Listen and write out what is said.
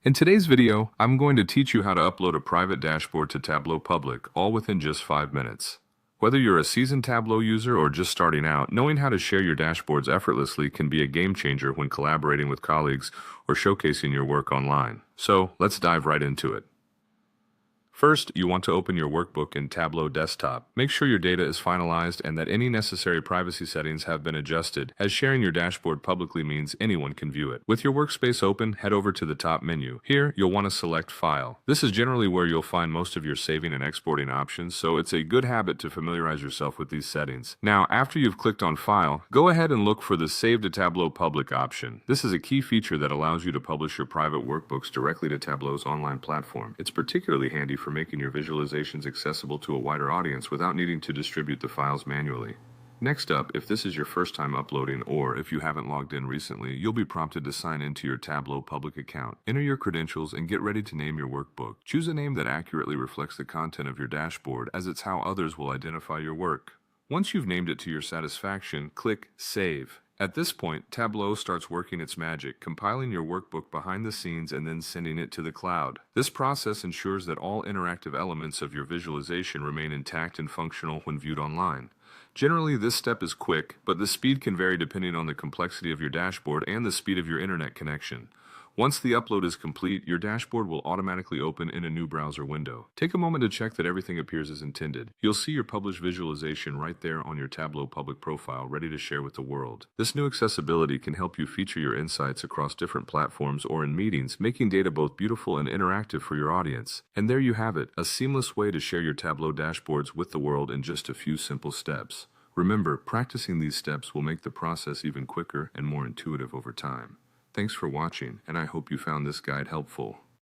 In today's video, I'm going to teach you how to upload a private dashboard to Tableau Public, all within just 5 minutes. Whether you're a seasoned Tableau user or just starting out, knowing how to share your dashboards effortlessly can be a game changer when collaborating with colleagues or showcasing your work online. So, let's dive right into it. First, you want to open your workbook in Tableau Desktop. Make sure your data is finalized and that any necessary privacy settings have been adjusted, as sharing your dashboard publicly means anyone can view it. With your workspace open, head over to the top menu. Here, you'll want to select File. This is generally where you'll find most of your saving and exporting options, so it's a good habit to familiarize yourself with these settings. Now, after you've clicked on File, go ahead and look for the Save to Tableau Public option. This is a key feature that allows you to publish your private workbooks directly to Tableau's online platform. It's particularly handy for making your visualizations accessible to a wider audience without needing to distribute the files manually. Next up, if this is your first time uploading or if you haven't logged in recently, you'll be prompted to sign into your Tableau Public account. Enter your credentials and get ready to name your workbook. Choose a name that accurately reflects the content of your dashboard, as it's how others will identify your work. Once you've named it to your satisfaction, click Save. At this point, Tableau starts working its magic, compiling your workbook behind the scenes and then sending it to the cloud. This process ensures that all interactive elements of your visualization remain intact and functional when viewed online. Generally, this step is quick, but the speed can vary depending on the complexity of your dashboard and the speed of your internet connection. Once the upload is complete, your dashboard will automatically open in a new browser window. Take a moment to check that everything appears as intended. You'll see your published visualization right there on your Tableau Public profile, ready to share with the world. This new accessibility can help you feature your insights across different platforms or in meetings, making data both beautiful and interactive for your audience. And there you have it, a seamless way to share your Tableau dashboards with the world in just a few simple steps. Remember, practicing these steps will make the process even quicker and more intuitive over time. Thanks for watching, and I hope you found this guide helpful.